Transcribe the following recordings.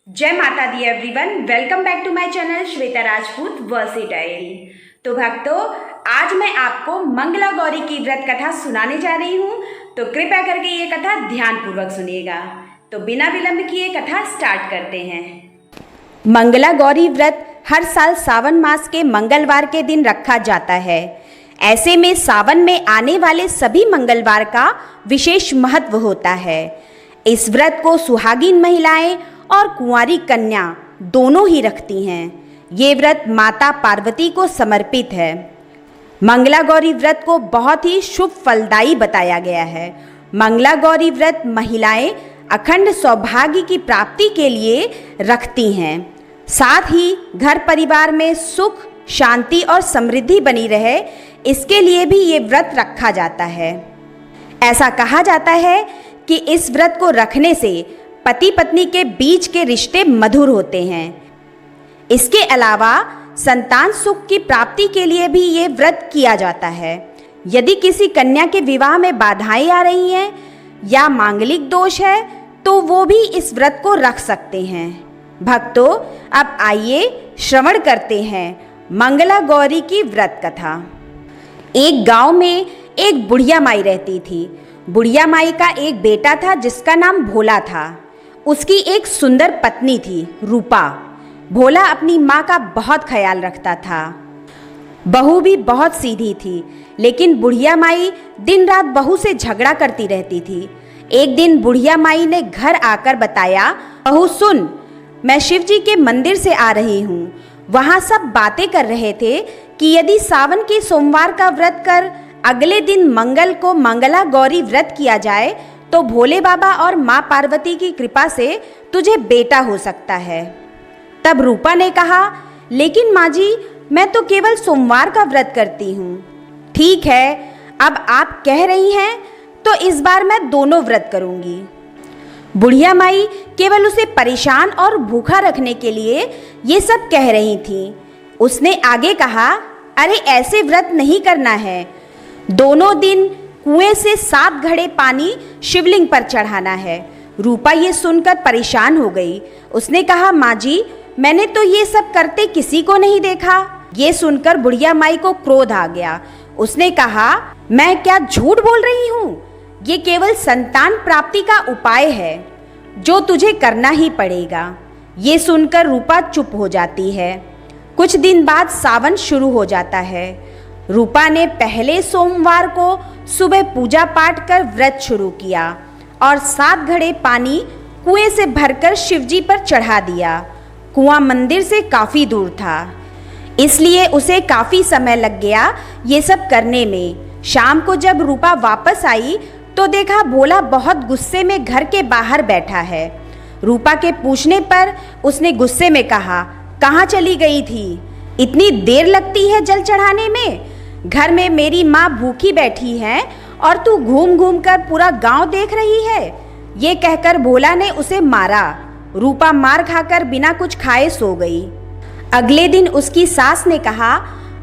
जय माता दी everyone, welcome back to my channel Shweta Rajput versatile. तो भक्तों, आज मैं आपको मंगला गौरी की व्रत कथा सुनाने जा रही हूँ, तो कृपया करके ये कथा ध्यानपूर्वक सुनिएगा। तो बिना विलंब किए कथा स्टार्ट करते हैं। मंगला गौरी व्रत हर साल सावन मास के मंगलवार के दिन रखा जाता है। ऐसे में सावन में आने वाले सभी मंगलवार का विशेष महत्व होता है। इस व्रत को सुहागिन महिलाएं और कुंवारी कन्या दोनों ही रखती हैं। ये व्रत माता पार्वती को समर्पित है। मंगला गौरी व्रत को बहुत ही शुभ फलदायी बताया गया है। मंगला गौरी व्रत महिलाएं अखंड सौभाग्य की प्राप्ति के लिए रखती हैं। साथ ही घर परिवार में सुख, शांति और समृद्धि बनी रहे, इसके लिए भी ये व्रत रखा जाता है। ऐसा कहा जाता है कि इस व्रत को रखने से पति पत्नी के बीच के रिश्ते मधुर होते हैं। इसके अलावा संतान सुख की प्राप्ति के लिए भी ये व्रत किया जाता है। यदि किसी कन्या के विवाह में बाधाएं आ रही हैं या मांगलिक दोष है तो वो भी इस व्रत को रख सकते हैं। भक्तों, अब आइए श्रवण करते हैं मंगला गौरी की व्रत कथा। एक गांव में एक बुढ़िया माई रहती थी। बुढ़िया माई का एक बेटा था जिसका नाम भोला था। उसकी एक सुंदर पत्नी थी, रूपा। भोला अपनी माँ का बहुत ख्याल रखता था। बहू भी बहुत सीधी थी, लेकिन बुढ़िया माई दिन रात बहू से झगड़ा करती रहती थी। एक दिन बुढ़िया माई ने घर आकर बताया, बहू सुन, मैं शिव जी के मंदिर से आ रही हूँ। वहाँ सब बातें कर रहे थे कि यदि सावन के सोमवार का व्रत कर अगले दिन मंगल को मंगला गौरी व्रत किया जाए तो भोले बाबा और माँ पार्वती की कृपा से तुझे बेटा हो सकता है। तब रूपा ने कहा, लेकिन माँ जी, मैं तो केवल सोमवार का व्रत करती हूँ। ठीक है, अब आप कह रही हैं तो इस बार मैं दोनों व्रत करूँगी। बुढ़िया माई केवल उसे परेशान और भूखा रखने के लिए ये सब कह रही थी। उसने आगे कहा, अरे ऐसे व्रत नहीं करना है। दोनों दिन कुएं से 7 घड़े पानी शिवलिंग पर चढ़ाना है। रूपा ये सुनकर परेशान हो गई। उसने कहा, माँ जी, मैंने तो ये सब करते किसी को नहीं देखा। ये सुनकर बुढ़िया माई को क्रोध आ गया। उसने कहा, मैं क्या झूठ बोल रही हूँ? ये केवल संतान प्राप्ति का उपाय है जो तुझे करना ही पड़ेगा। ये सुनकर रूपा चुप हो जाती है। कुछ दिन बाद सावन शुरू हो जाता है। रूपा ने पहले सोमवार को सुबह पूजा पाठ कर व्रत शुरू किया और 7 घड़े पानी कुएं से भरकर शिवजी पर चढ़ा दिया। कुआं मंदिर से काफ़ी दूर था, इसलिए उसे काफ़ी समय लग गया ये सब करने में। शाम को जब रूपा वापस आई तो देखा भोला बहुत गुस्से में घर के बाहर बैठा है। रूपा के पूछने पर उसने गुस्से में कहा, कहाँ चली गई थी? इतनी देर लगती है जल चढ़ाने में? घर में मेरी माँ भूखी बैठी है और तू घूम घूम कर पूरा गांव देख रही है। ये कहकर भोला ने उसे मारा। रूपा मार खाकर बिना कुछ खाए सो गई। अगले दिन उसकी सास ने कहा,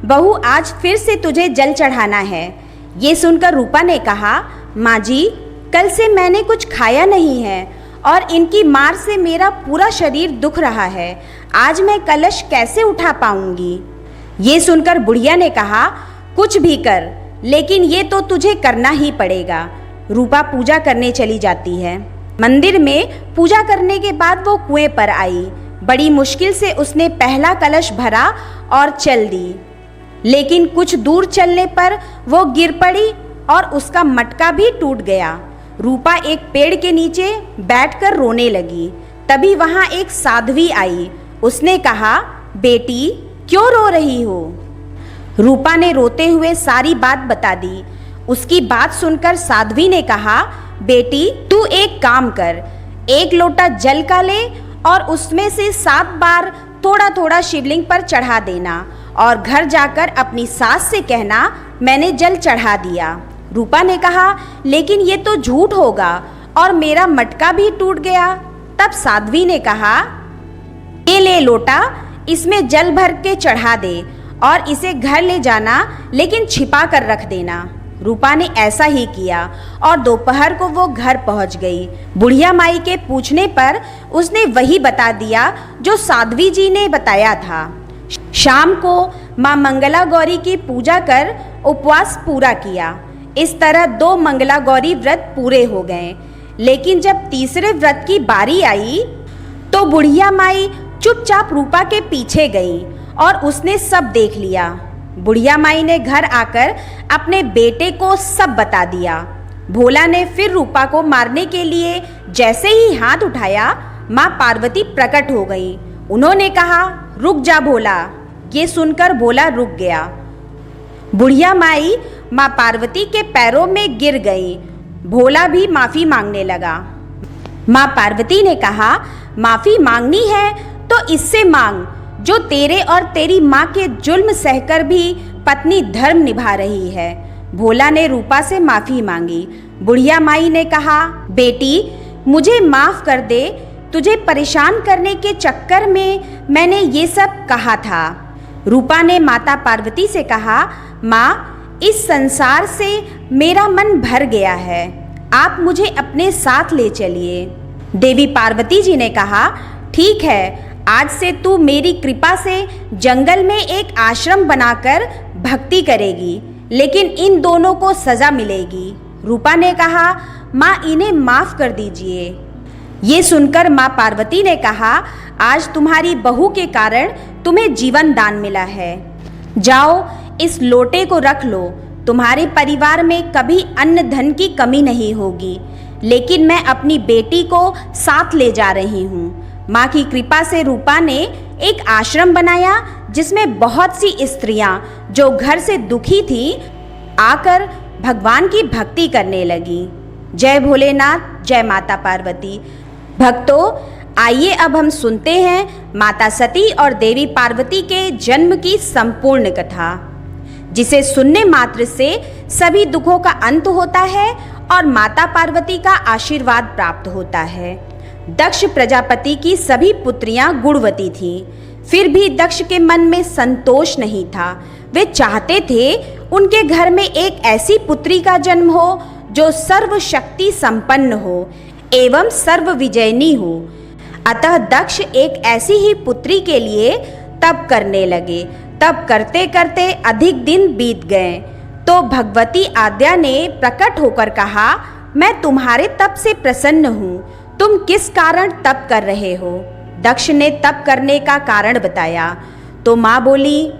बहू, आज फिर से तुझे जल चढ़ाना है। ये सुनकर रूपा ने कहा, माँ जी, कल से मैंने कुछ खाया नहीं है और इनकी मार से मेरा पूरा शरीर दुख रहा है। आज मैं कलश कैसे उठा पाऊंगी? ये सुनकर बुढ़िया ने कहा, कुछ भी कर, लेकिन ये तो तुझे करना ही पड़ेगा। रूपा पूजा करने चली जाती है। मंदिर में पूजा करने के बाद वो कुएं पर आई। बड़ी मुश्किल से उसने पहला कलश भरा और चल दी, लेकिन कुछ दूर चलने पर वो गिर पड़ी और उसका मटका भी टूट गया। रूपा एक पेड़ के नीचे बैठकर रोने लगी। तभी वहाँ एक साध्वी आई। उसने कहा, बेटी, क्यों रो रही हो? रूपा ने रोते हुए सारी बात बता दी। उसकी बात सुनकर साध्वी ने कहा, बेटी, तू एक काम कर, 1 लोटा जल का ले और उसमें से 7 बार थोड़ा थोड़ा शिवलिंग पर चढ़ा देना और घर जाकर अपनी सास से कहना, मैंने जल चढ़ा दिया। रूपा ने कहा, लेकिन ये तो झूठ होगा और मेरा मटका भी टूट गया। तब साध्वी ने कहा, ये ले लोटा, इसमें जल भर के चढ़ा दे और इसे घर ले जाना, लेकिन छिपा कर रख देना। रूपा ने ऐसा ही किया और दोपहर को वो घर पहुंच गई। बुढ़िया माई के पूछने पर उसने वही बता दिया जो साध्वी जी ने बताया था। शाम को माँ मंगला गौरी की पूजा कर उपवास पूरा किया। इस तरह 2 मंगला गौरी व्रत पूरे हो गए। लेकिन जब तीसरे व्रत की बारी आई तो बुढ़िया माई चुपचाप रूपा के पीछे गई और उसने सब देख लिया। बुढ़िया माई ने घर आकर अपने बेटे को सब बता दिया। भोला ने फिर रूपा को मारने के लिए जैसे ही हाथ उठाया, माँ पार्वती प्रकट हो गई। उन्होंने कहा, रुक जा भोला। ये सुनकर भोला रुक गया। बुढ़िया माई माँ पार्वती के पैरों में गिर गई। भोला भी माफ़ी मांगने लगा। माँ पार्वती ने कहा, माफ़ी मांगनी है तो इससे मांग जो तेरे और तेरी माँ के जुल्म सहकर भी पत्नी धर्म निभा रही है। भोला ने रूपा से माफ़ी मांगी। बुढ़िया माई ने कहा, बेटी मुझे माफ़ कर दे, तुझे परेशान करने के चक्कर में मैंने ये सब कहा था। रूपा ने माता पार्वती से कहा, माँ इस संसार से मेरा मन भर गया है, आप मुझे अपने साथ ले चलिए। देवी पार्वती जी ने कहा, ठीक है, आज से तू मेरी कृपा से जंगल में एक आश्रम बनाकर भक्ति करेगी, लेकिन इन दोनों को सजा मिलेगी। रूपा ने कहा, माँ इन्हें माफ़ कर दीजिए। ये सुनकर माँ पार्वती ने कहा, आज तुम्हारी बहू के कारण तुम्हें जीवन दान मिला है। जाओ इस लोटे को रख लो, तुम्हारे परिवार में कभी अन्न धन की कमी नहीं होगी। लेकिन मैं अपनी बेटी को साथ ले जा रही हूँ। माँ की कृपा से रूपा ने एक आश्रम बनाया जिसमें बहुत सी स्त्रियां जो घर से दुखी थी आकर भगवान की भक्ति करने लगी। जय भोलेनाथ, जय माता पार्वती। भक्तों, आइए अब हम सुनते हैं माता सती और देवी पार्वती के जन्म की संपूर्ण कथा, जिसे सुनने मात्र से सभी दुखों का अंत होता है और माता पार्वती का आशीर्वाद प्राप्त होता है। दक्ष प्रजापति की सभी पुत्रियां गुणवती थीं, फिर भी दक्ष के मन में संतोष नहीं था। वे चाहते थे उनके घर में एक ऐसी पुत्री का जन्म हो जो सर्वशक्ति संपन्न हो एवं सर्व विजयनी हो। अतः दक्ष एक ऐसी ही पुत्री के लिए तप करने लगे। तप करते करते अधिक दिन बीत गए तो भगवती आद्या ने प्रकट होकर कहा, मैं तुम्हारे तप से प्रसन्न हूँ, तुम किस कारण तप कर रहे हो? दक्ष ने तप करने का कारण बताया तो माँ बोली,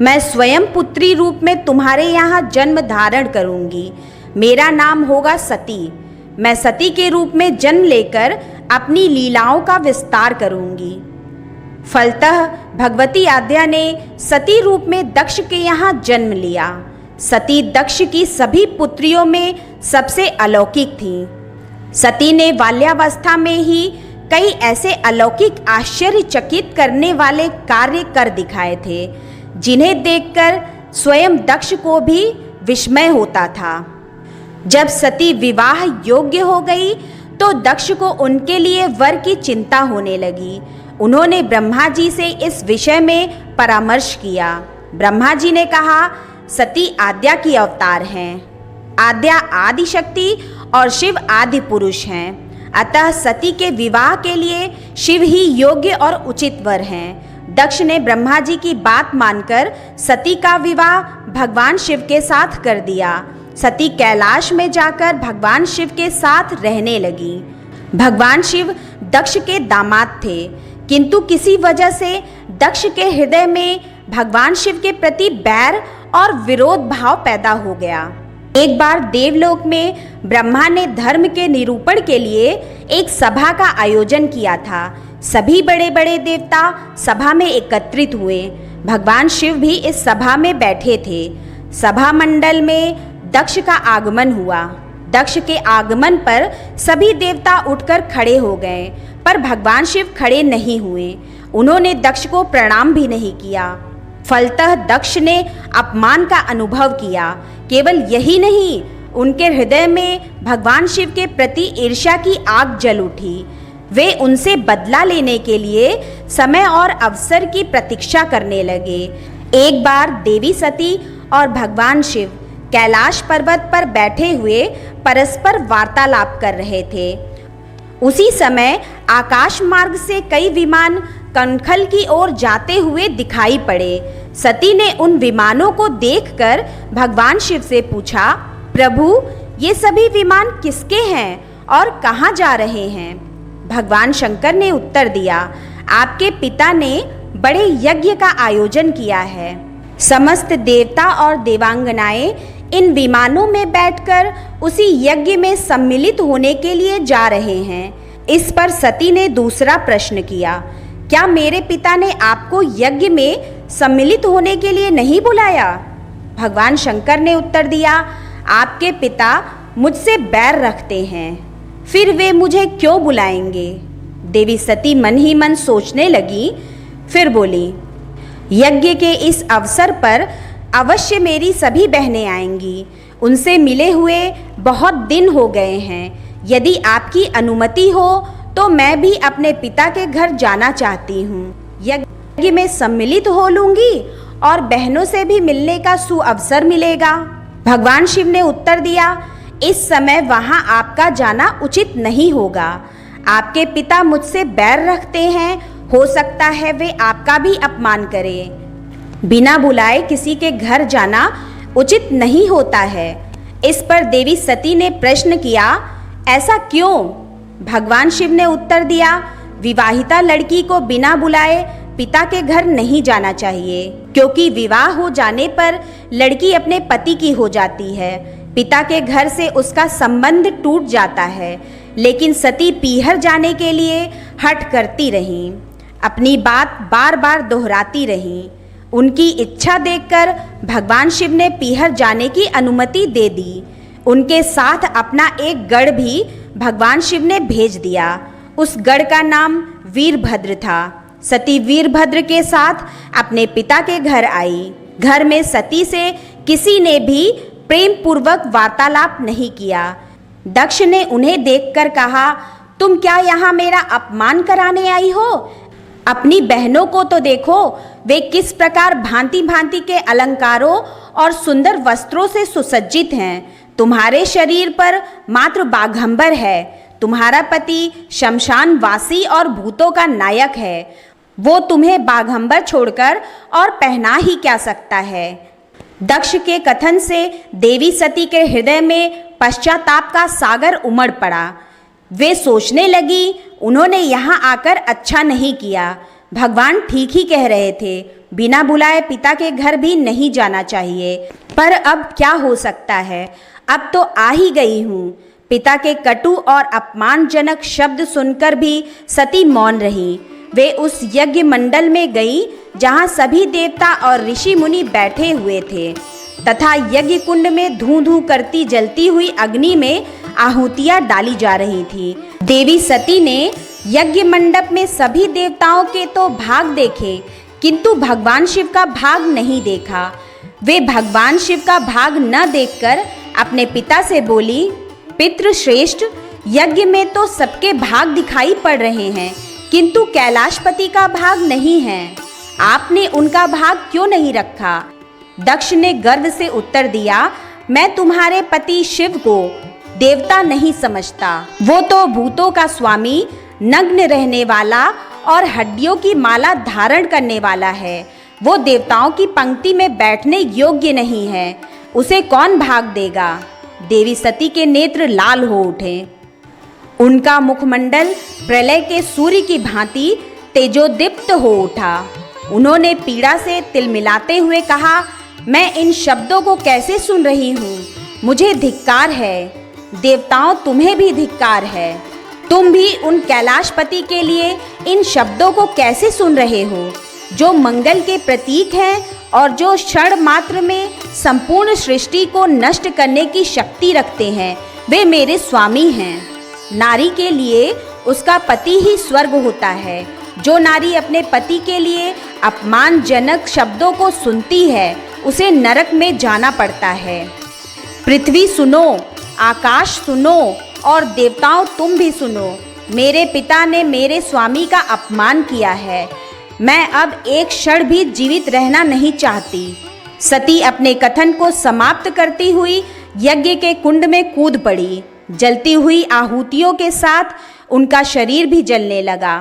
मैं स्वयं पुत्री रूप में तुम्हारे यहाँ जन्म धारण करूँगी। मेरा नाम होगा सती। मैं सती के रूप में जन्म लेकर अपनी लीलाओं का विस्तार करूँगी। फलतः भगवती आद्या ने सती रूप में दक्ष के यहाँ जन्म लिया। सती दक्ष की सभी पुत्रियों में सबसे अलौकिक थी। सती ने बाल्यावस्था में ही कई ऐसे अलौकिक आश्चर्यचकित करने वाले कार्य कर दिखाए थे जिन्हें देखकर स्वयं दक्ष को भी विस्मय होता था। जब सती विवाह योग्य हो गई तो दक्ष को उनके लिए वर की चिंता होने लगी। उन्होंने ब्रह्मा जी से इस विषय में परामर्श किया। ब्रह्मा जी ने कहा, सती आद्या की अवतार हैं। आद्या आदि शक्ति और शिव आदि पुरुष हैं। अतः सती के विवाह के लिए शिव ही योग्य और उचित वर हैं। दक्ष ने ब्रह्मा जी की बात मानकर सती का विवाह भगवान शिव के साथ कर दिया। सती कैलाश में जाकर भगवान शिव के साथ रहने लगी। भगवान शिव दक्ष के दामाद थे, किंतु किसी वजह से दक्ष के हृदय में भगवान शिव के प्रति बैर और विरोध भाव पैदा हो गया। एक बार देवलोक में ब्रह्मा ने धर्म के निरूपण के लिए एक सभा का आयोजन किया था। सभी बड़े बड़े देवता सभा में एकत्रित हुए। भगवान शिव भी इस सभा में बैठे थे। सभा मंडल में दक्ष का आगमन हुआ। दक्ष के आगमन पर सभी देवता उठकर खड़े हो गए, पर भगवान शिव खड़े नहीं हुए। उन्होंने दक्ष को प्रणाम भी नहीं किया। फलतः दक्ष ने अपमान का अनुभव किया। केवल यही नहीं, उनके हृदय में भगवान शिव के प्रति ईर्ष्या की आग जल उठी। वे उनसे बदला लेने के लिए समय और अवसर की प्रतीक्षा करने लगे। एक बार देवी सती और भगवान शिव कैलाश पर्वत पर बैठे हुए परस्पर वार्तालाप कर रहे थे। उसी समय आकाश मार्ग से कई विमान कनखल की ओर जाते हुए दिखाई पड़े। सती ने उन विमानों को देखकर भगवान शिव से पूछा, प्रभु, ये सभी विमान किसके हैं और कहाँ जा रहे हैं? भगवान शंकर ने उत्तर दिया, आपके पिता ने बड़े यज्ञ का आयोजन किया है। समस्त देवता और देवांगनाएं इन विमानों में बैठकर उसी यज्ञ में सम्मिलित होने के लिए जा रहे हैं। इस पर सती ने दूसरा प्रश्न किया, क्या मेरे पिता ने आपको यज्ञ में सम्मिलित होने के लिए नहीं बुलाया? भगवान शंकर ने उत्तर दिया, आपके पिता मुझसे बैर रखते हैं, फिर वे मुझे क्यों बुलाएंगे? देवी सती मन ही मन सोचने लगी, फिर बोली, यज्ञ के इस अवसर पर अवश्य मेरी सभी बहनें आएंगी। उनसे मिले हुए बहुत दिन हो गए हैं। यदि आपकी अनुमति हो तो मैं भी अपने पिता के घर जाना चाहती हूँ। यज्ञ में सम्मिलित हो लूँगी और बहनों से भी मिलने का सुअवसर मिलेगा। भगवान शिव ने उत्तर दिया, इस समय वहाँ आपका जाना उचित नहीं होगा। आपके पिता मुझसे बैर रखते हैं, हो सकता है वे आपका भी अपमान करें। बिना बुलाए किसी के घर जाना उचित नहीं होता है। इस पर देवी सती ने प्रश्न किया, ऐसा क्यों? भगवान शिव ने उत्तर दिया, विवाहिता लड़की को बिना बुलाए पिता के घर नहीं जाना चाहिए, क्योंकि विवाह हो जाने पर लड़की अपने पति की हो जाती है। पिता के घर से उसका संबंध टूट जाता है। लेकिन सती पीहर जाने के लिए हठ करती रहीं, अपनी बात बार बार दोहराती रहीं। उनकी इच्छा देखकर भगवान शिव ने पीहर जाने की अनुमति दे दी। उनके साथ अपना एक गढ़ भी भगवान शिव ने भेज दिया। उस गढ़ का नाम वीरभद्र था। सती वीरभद्र के साथ अपने पिता के घर आई। घर में सती से किसी ने भी प्रेम पूर्वक वार्तालाप नहीं किया। दक्ष ने उन्हें देखकर कहा, तुम क्या यहाँ मेरा अपमान कराने आई हो? अपनी बहनों को तो देखो, वे किस प्रकार भांति भांति के अलंकारों और सुंदर वस्त्रों से सुसज्जित हैं। तुम्हारे शरीर पर मात्र बाघंबर है। तुम्हारा पति शमशान वासी और भूतों का नायक है। वो तुम्हें बाघंबर छोड़कर और पहना ही क्या सकता है? दक्ष के कथन से देवी सती के हृदय में पश्चाताप का सागर उमड़ पड़ा। वे सोचने लगी, उन्होंने यहाँ आकर अच्छा नहीं किया। भगवान ठीक ही कह रहे थे, बिना बुलाए पिता के घर भी नहीं जाना चाहिए। पर अब क्या हो सकता है? अब तो आ ही गई हूँ। पिता के कटु और अपमानजनक शब्द सुनकर भी सती मौन रही। वे उस यज्ञ मंडल में गई जहाँ सभी देवता और ऋषि मुनि बैठे हुए थे तथा यज्ञ कुंड में धूं धूं करती जलती हुई अग्नि में आहुतियाँ डाली जा रही थी। देवी सती ने यज्ञ मंडप में सभी देवताओं के तो भाग देखे, किंतु भगवान शिव का भाग नहीं देखा। वे भगवान शिव का भाग न देखकर अपने पिता से बोली, पितृश्रेष्ठ, यज्ञ में तो सबके भाग दिखाई पड़ रहे हैं, किंतु कैलाशपति का भाग नहीं है। आपने उनका भाग क्यों नहीं रखा? दक्ष ने गर्व से उत्तर दिया, मैं तुम्हारे पति शिव को देवता नहीं समझता। वो तो भूतों का स्वामी, नग्न रहने वाला और हड्डियों की माला धारण करने वाला है। वो देवताओं की पंक्ति में बैठने योग्य नहीं है। उसे कौन भाग देगा? देवी सती के नेत्र लाल हो उठे। उनका मुखमंडल प्रलय के सूर्य की भांति तेजोदीप्त हो उठा। उन्होंने पीड़ा से तिलमिलाते हुए कहा, मैं इन शब्दों को कैसे सुन रही हूँ? मुझे धिक्कार है। देवताओं, तुम्हें भी धिक्कार है। तुम भी उन कैलाशपति के लिए इन शब्दों को कैसे सुन रहे हो, जो मंगल के प्रतीक हैं और जो क्षण मात्र में संपूर्ण सृष्टि को नष्ट करने की शक्ति रखते हैं। वे मेरे स्वामी हैं। नारी के लिए उसका पति ही स्वर्ग होता है। जो नारी अपने पति के लिए अपमानजनक शब्दों को सुनती है, उसे नरक में जाना पड़ता है। पृथ्वी सुनो, आकाश सुनो और देवताओं तुम भी सुनो। मेरे पिता ने मेरे स्वामी का अपमान किया है। मैं अब एक क्षण भी जीवित रहना नहीं चाहती। सती अपने कथन को समाप्त करती हुई यज्ञ के कुंड में कूद पड़ी। जलती हुई आहुतियों के साथ उनका शरीर भी जलने लगा।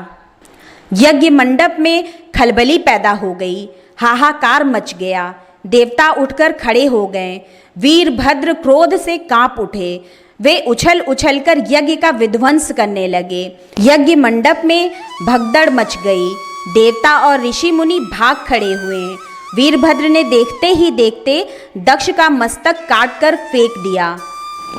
यज्ञ मंडप में खलबली पैदा हो गई, हाहाकार मच गया। देवता उठकर खड़े हो गए। वीरभद्र क्रोध से कांप उठे। वे उछल उछलकर यज्ञ का विध्वंस करने लगे। यज्ञ मंडप में भगदड़ मच गई। देवता और ऋषि मुनि भाग खड़े हुए। वीरभद्र ने देखते ही देखते दक्ष का मस्तक काटकर फेंक दिया।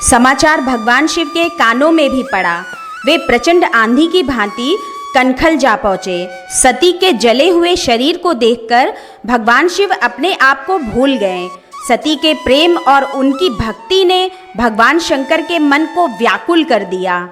समाचार भगवान शिव के कानों में भी पड़ा। वे प्रचंड आंधी की भांति कनखल जा पहुँचे। सती के जले हुए शरीर को देखकर भगवान शिव अपने आप को भूल गए। सती के प्रेम और उनकी भक्ति ने भगवान शंकर के मन को व्याकुल कर दिया।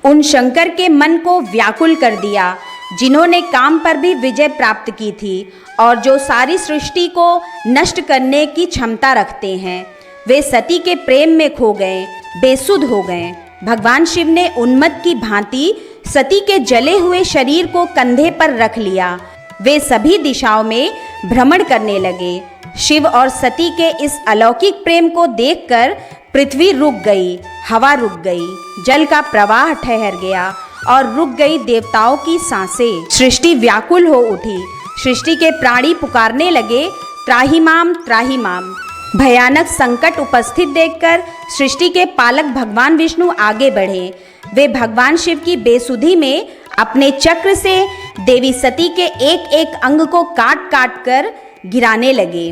उन शंकर के मन को व्याकुल कर दिया जिन्होंने काम पर भी विजय प्राप्त की थी और जो सारी सृष्टि को नष्ट करने की क्षमता रखते हैं। वे सती के प्रेम में खो गए, बेसुध हो गए। भगवान शिव ने उन्मत्त की भांति सती के जले हुए शरीर को कंधे पर रख लिया। वे सभी दिशाओं में भ्रमण करने लगे। शिव और सती के इस अलौकिक प्रेम को देखकर पृथ्वी रुक गई, हवा रुक गई, जल का प्रवाह ठहर गया और रुक गई देवताओं की सांसें। सृष्टि व्याकुल हो उठी। सृष्टि के प्राणी पुकारने लगे, त्राहिमाम त्राहिमाम। भयानक संकट उपस्थित देखकर सृष्टि के पालक भगवान विष्णु आगे बढ़े। वे भगवान शिव की बेसुधी में अपने चक्र से देवी सती के एक एक अंग को काट काट कर गिराने लगे।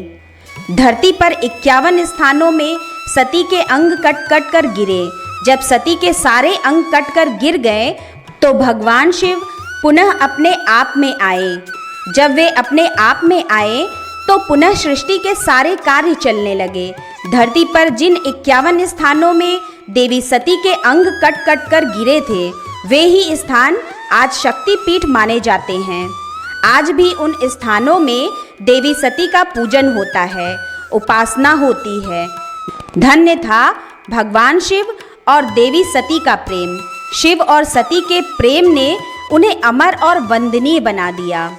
धरती पर 51 स्थानों में सती के अंग कट कट कर गिरे। जब सती के सारे अंग कट कर गिर गए तो भगवान शिव पुनः अपने आप में आए। जब वे अपने आप में आए तो पुनः सृष्टि के सारे कार्य चलने लगे। धरती पर जिन 51 स्थानों में देवी सती के अंग कट कट कर गिरे थे, वे ही स्थान आज शक्तिपीठ माने जाते हैं। आज भी उन स्थानों में देवी सती का पूजन होता है, उपासना होती है। धन्य था भगवान शिव और देवी सती का प्रेम। शिव और सती के प्रेम ने उन्हें अमर और वंदनीय बना दिया।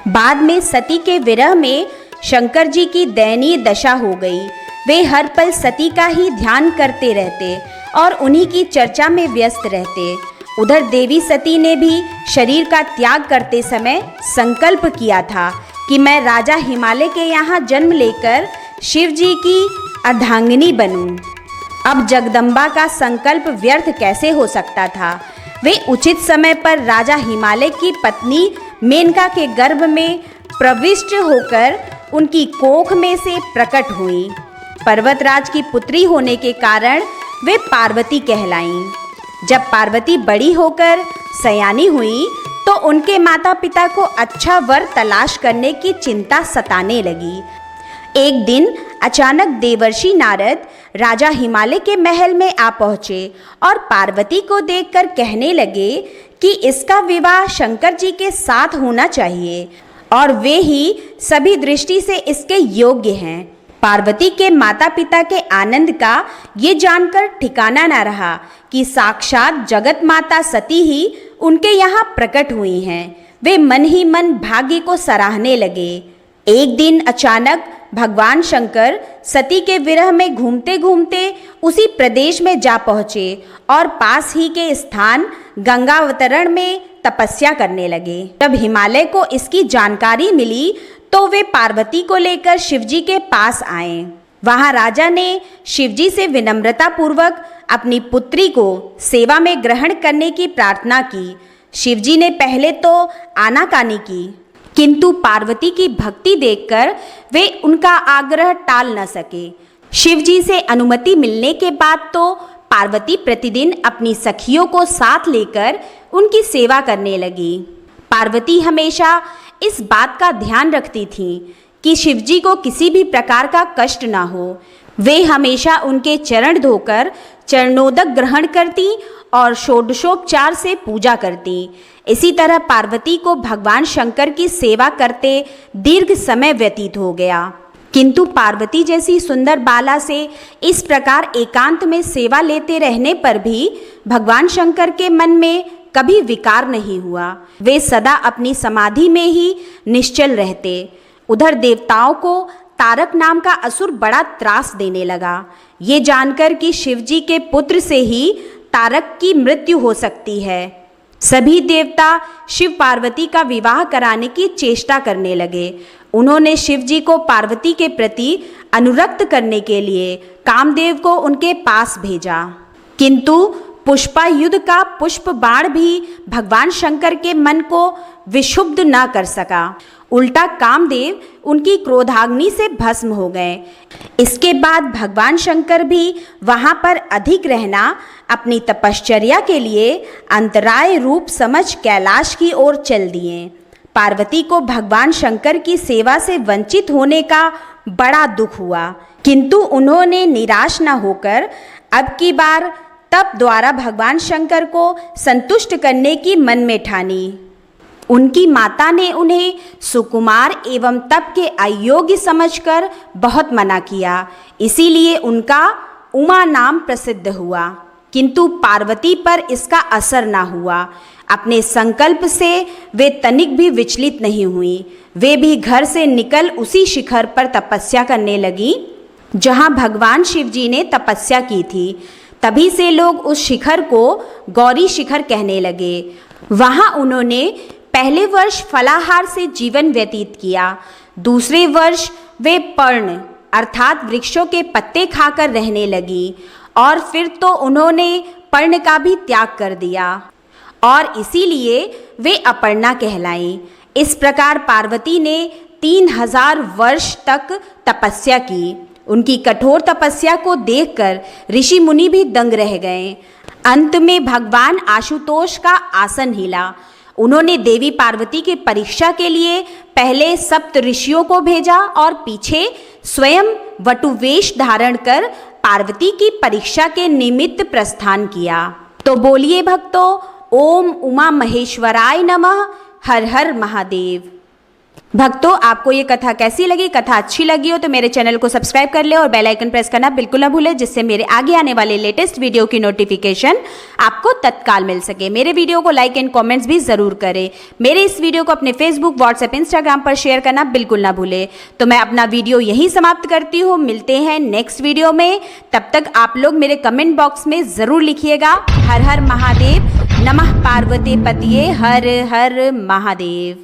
बाद में सती के विरह में शंकर जी की दयनीय दशा हो गई। वे हर पल सती का ही ध्यान करते रहते और उन्हीं की चर्चा में व्यस्त रहते। उधर देवी सती ने भी शरीर का त्याग करते समय संकल्प किया था कि मैं राजा हिमालय के यहाँ जन्म लेकर शिव जी की अर्धांगिनी बनूं। अब जगदम्बा का संकल्प व्यर्थ कैसे हो सकता था। वे उचित समय पर राजा हिमालय की पत्नी मेनका के गर्भ में प्रविष्ट होकर उनकी कोख में से प्रकट हुई। पर्वतराज की पुत्री होने के कारण वे पार्वती कहलाईं। जब पार्वती बड़ी होकर सयानी हुई तो उनके माता पिता को अच्छा वर तलाश करने की चिंता सताने लगी। एक दिन अचानक देवर्षि नारद राजा हिमालय के महल में आ पहुँचे और पार्वती को देखकर कहने लगे कि इसका विवाह शंकर जी के साथ होना चाहिए और वे ही सभी दृष्टि से इसके योग्य हैं। पार्वती के माता पिता के आनंद का ये जानकर ठिकाना न रहा कि साक्षात जगत माता सती ही उनके यहाँ प्रकट हुई हैं। वे मन ही मन भाग्य को सराहने लगे। एक दिन अचानक भगवान शंकर सती के विरह में घूमते घूमते उसी प्रदेश में जा पहुँचे और पास ही के स्थान गंगावतरण में तपस्या करने लगे। जब हिमालय को इसकी जानकारी मिली तो वे पार्वती को लेकर शिवजी के पास आए। वहां राजा ने शिवजी से विनम्रता पूर्वक अपनी पुत्री को सेवा में ग्रहण करने की प्रार्थना की। शिवजी ने पहले तो आनाकानी की, किंतु पार्वती की भक्ति देखकर वे उनका आग्रह टाल न सके। शिवजी से अनुमति मिलने के बाद तो पार्वती प्रतिदिन अपनी सखियों को साथ लेकर उनकी सेवा करने लगी। पार्वती हमेशा इस बात का ध्यान रखती थीं कि शिवजी को किसी भी प्रकार का कष्ट ना हो। वे हमेशा उनके चरण धोकर चरणोदक ग्रहण करती और षोडशोपचार से पूजा करती। इसी तरह पार्वती को भगवान शंकर की सेवा करते दीर्घ समय व्यतीत हो गया। किंतु पार्वती जैसी सुंदर बाला से इस प्रकार एकांत में सेवा लेते रहने पर भी भगवान शंकर के मन में कभी विकार नहीं हुआ। वे सदा अपनी समाधि में ही निश्चल रहते। उधर देवताओं को तारक नाम का असुर बड़ा त्रास देने लगा। ये जानकर कि शिवजी के पुत्र से ही तारक की मृत्यु हो सकती है, सभी देवता शिव पार्वती का विवाह कराने की चेष्टा करने लगे। उन्होंने शिवजी को पार्वती के प्रति अनुरक्त करने के लिए कामदेव को उनके पास भेजा, किंतु पुष्पायुध का पुष्प बाण भी भगवान शंकर के मन को विक्षुब्ध न कर सका। उल्टा कामदेव उनकी क्रोधाग्नि से भस्म हो गए। इसके बाद भगवान शंकर भी वहां पर अधिक रहना अपनी तपश्चर्या के लिए अंतराय रूप समझ कैलाश की ओर चल दिए। पार्वती को भगवान शंकर की सेवा से वंचित होने का बड़ा दुख हुआ, किंतु उन्होंने निराश न होकर अब की बार तप द्वारा भगवान शंकर को संतुष्ट करने की मन में ठानी। उनकी माता ने उन्हें सुकुमार एवं तप के अयोग्य समझकर बहुत मना किया, इसीलिए उनका उमा नाम प्रसिद्ध हुआ। किंतु पार्वती पर इसका असर न हुआ। अपने संकल्प से वे तनिक भी विचलित नहीं हुई। वे भी घर से निकल उसी शिखर पर तपस्या करने लगी जहाँ भगवान शिवजी ने तपस्या की थी। तभी से लोग उस शिखर को गौरी शिखर कहने लगे। वहाँ उन्होंने पहले वर्ष फलाहार से जीवन व्यतीत किया, दूसरे वर्ष वे पर्ण अर्थात वृक्षों के पत्ते खाकर रहने लगी और फिर तो उन्होंने पर्ण का भी त्याग कर दिया और इसीलिए वे अपर्णा कहलाईं। इस प्रकार पार्वती ने 3000 वर्ष तक तपस्या की। उनकी कठोर तपस्या को देखकर ऋषि मुनि भी दंग रह गए। अंत में भगवान आशुतोष का आसन हिला। उन्होंने देवी पार्वती की परीक्षा के लिए पहले सप्त ऋषियों को भेजा और पीछे स्वयं वटुवेश धारण कर पार्वती की परीक्षा के निमित्त प्रस्थान किया। तो बोलिए भक्तों, ओम उमा महेश्वराय नमः, हर हर महादेव। भक्तों, आपको ये कथा कैसी लगी? कथा अच्छी लगी हो तो मेरे चैनल को सब्सक्राइब कर ले और बेल आइकन प्रेस करना बिल्कुल ना भूलें, जिससे मेरे आगे आने वाले लेटेस्ट वीडियो की नोटिफिकेशन आपको तत्काल मिल सके। मेरे वीडियो को लाइक एंड कमेंट्स भी ज़रूर करें। मेरे इस वीडियो को अपने फेसबुक, व्हाट्सएप, इंस्टाग्राम पर शेयर करना बिल्कुल ना भूलें। तो मैं अपना वीडियो यहीं समाप्त करती हूँ। मिलते हैं नेक्स्ट वीडियो में। तब तक आप लोग मेरे कमेंट बॉक्स में ज़रूर लिखिएगा हर हर महादेव, नमः पार्वती पतिये, हर हर महादेव।